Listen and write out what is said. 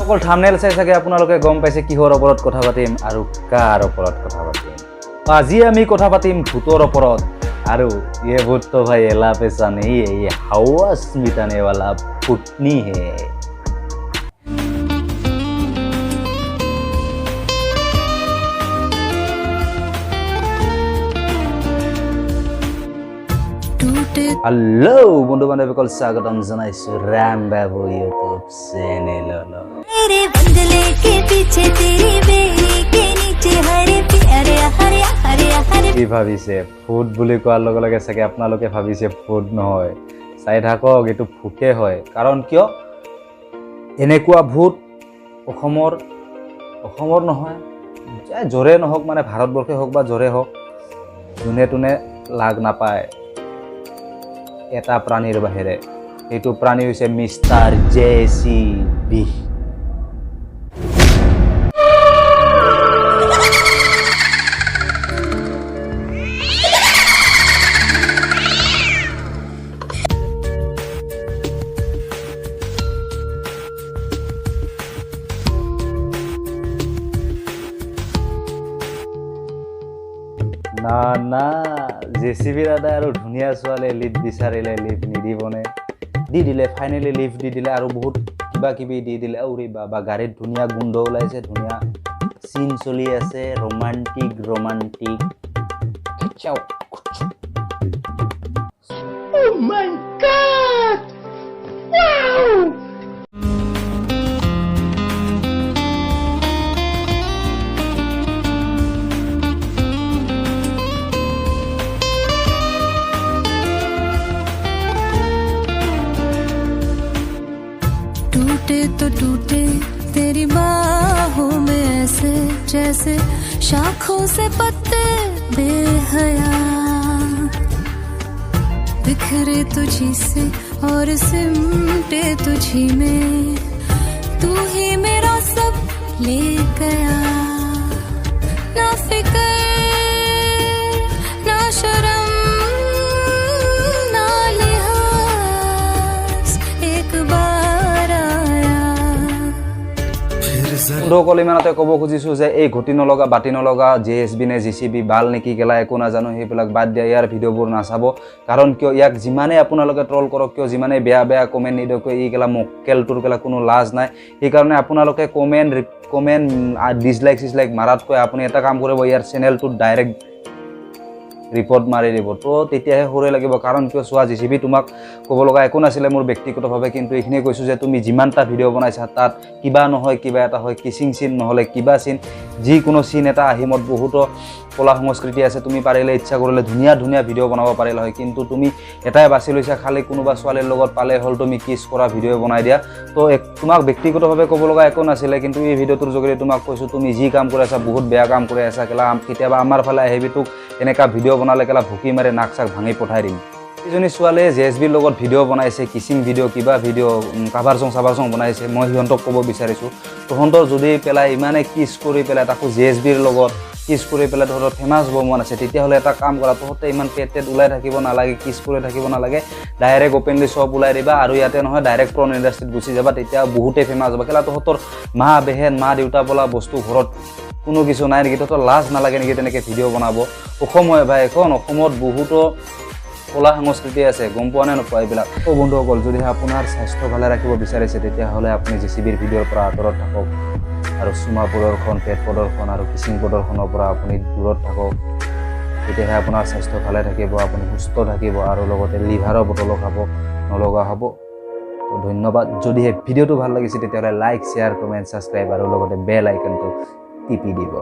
অকল থাম্বনেল চাই চাগে আপোনালোকে গম পাইছে কিহৰ ওপৰত কথা পাতিম আৰু কাৰ ওপৰত কথা পাতিম। আজি আমি কথা পাতিম ভূতৰ ওপৰত আৰু ये भूत तो भाई एला पैसा नहीं है, ये हवास मिटाने वाला पुटनी है। हेलो बंधु बान्धवीসকল स्वागतम जनाइछु राम बाबू यूट्यूब चैनलলৈ। मेरे बंगले के पीछे तेरी बेली के नीचे हरे प्यारे हरे हरे हरे কি ভাবিছে ফুড বুলি কোৱাৰ লগে লগে চাগে আপোনালোকে ভাবিছে ফুড নহয়, চাই থাকক এইটো ফুটে হয়। কাৰণ কিয় এনেকুৱা ভূত অসমৰ নহয়, জোৰে নহওক মানে ভাৰতবৰ্ষে হওক বা জোৰে হওক যোনে তোনে লাগ নাপায় এটা প্ৰাণীৰ বাহিৰে। এইটো প্ৰাণী হৈছে মিষ্টাৰ JCB। না JCB দাদা আৰু ধুনীয়া ছোৱালী লিফ্ট বিচাৰিলে লিফ্ট নিদিবনে, দি দিলে ফাইনেলি লিফ্ট দি দিলে আৰু বহুত কিবা কিবি দি দিলে। উৰি বাবা গাড়ীত ধুনীয়া গোন্ধ ওলাইছে, ধুনীয়া চিন চলি আছে, romantic Oh my God! Wow! टूटे तो टूटे तेरी बाहों में ऐसे जैसे शाखों से पत्ते बेहया, बिखरे तुझी से और सिमटे तुझी में, तू ही मेरा सब ले गया। ना फिक्र ना शर्म ना लिहाज, एक बार বন্ধুসকল ইমানতে ক'ব খুজিছোঁ যে এই ঘটি নলগা বাতি নলগা JSB নে JCB বাল নেকি গেলা একো নাজানো সেইবিলাক বাদ দিয়া, ইয়াৰ ভিডিঅ'বোৰ নাচাব। কাৰণ কিয় ইয়াক যিমানে আপোনালোকে ট্ৰল কৰক কিয়, যিমানে বেয়া কমেণ্ট নিদিয়ক কিয়, ই গেলা মক্কেলটোৰ গেলা কোনো লাজ নাই। সেইকাৰণে আপোনালোকে কমেণ্ট ডিছলাইক মাৰাতকৈ আপুনি এটা কাম কৰিব, ইয়াৰ চেনেলটোত ডাইৰেক্ট ৰিপৰ্ট মাৰি দিব, তো তেতিয়াহে সৰে লাগিব। কাৰণ কিয় চোৱা JCB তোমাক ক'ব লগা একো নাছিলে মোৰ ব্যক্তিগতভাৱে, কিন্তু এইখিনিয়ে কৈছোঁ যে তুমি যিমানটা ভিডিঅ' বনাইছা তাত কিবা নহয় কিবা এটা হয়, কিচিং চিন নহ'লে কিবা চিন, যিকোনো চিন এটা আহিমত বহুতো কলা সংস্কৃতি আছে, তুমি পাৰিলে ইচ্ছা কৰিলে ধুনীয়া ভিডিঅ' বনাব পাৰিলা হয়। কিন্তু তুমি এটাই বাছি লৈছা, খালি কোনোবা ছোৱালীৰ লগত পালে হ'ল তুমি কিছ কৰা ভিডিঅ' বনাই দিয়া। তো তোমাক ব্যক্তিগতভাৱে ক'ব লগা একো নাছিলে, কিন্তু এই ভিডিঅ'টোৰ যোগেদি তোমাক কৈছোঁ তুমি যি কাম কৰি আছা বহুত বেয়া কাম কৰি আছা। কেতিয়াবা আমাৰ ফালে আহিবি, তোক এনেকুৱা ভিডিঅ' বনালে কেলা ভুকি মাৰি নাক চাক ভাঙি পঠাই দিম। এইজনী ছোৱালীয়ে JSBৰ লগত ভিডিঅ' বনাইছে, কিচিং ভিডিঅ' কিবা ভিডিঅ' কাভাৰ চং বনাইছে। মই সিহঁতক ক'ব বিচাৰিছোঁ তহঁতৰ যদি পেলাই ইমানে কিছ কৰি পেলাই তাকো JSBৰ লগত কিছ কৰি পেলাই তহঁতৰ ফেমাছ হ'ব মন আছে, তেতিয়াহ'লে এটা কাম কৰা, তহঁতে ইমান পেট ওলাই থাকিব নালাগে, কিছ কৰি থাকিব নালাগে, ডাইৰেক্ট অপেনলি চব ওলাই দিবা আৰু ইয়াতে নহয় ডাইৰেক্ট পৰ্ন ইণ্ডাষ্ট্ৰীত গুচি যাবা, তেতিয়া বহুতেই ফেমাছ হ'ব। কেলা তহঁতৰ মা বেহেন মা দেউতা বোলা বস্তু ঘৰত কোনো কিছু নাই নেকি? তহঁতৰ লাজ নালাগে নেকি তেনেকৈ ভিডিঅ' বনাব? অসম হয় ভাই, এখন অসমত বহুতো কলা সংস্কৃতি আছে, গম পোৱা নে নোপোৱা এইবিলাক? তো বন্ধুসকল যদিহে আপোনাৰ স্বাস্থ্য ভালে ৰাখিব বিচাৰিছে তেতিয়াহ'লে আপুনি JCBৰ ভিডিঅ'ৰ পৰা আঁতৰত থাকক আৰু চুমা প্ৰদৰ্শন, পেট প্ৰদৰ্শন আৰু কিচিং প্ৰদৰ্শনৰ পৰা আপুনি দূৰত থাকক। তেতিয়াহে আপোনাৰ স্বাস্থ্য ভালে থাকিব, আপুনি সুস্থ থাকিব আৰু লগতে লিভাৰৰ বটলো খাব নলগা হ'ব। তো ধন্যবাদ। যদিহে ভিডিঅ'টো ভাল লাগিছে তেতিয়াহ'লে লাইক, শ্বেয়াৰ, কমেণ্ট, ছাবস্ক্ৰাইব আৰু লগতে বেল আইকনটো টিপি দিব।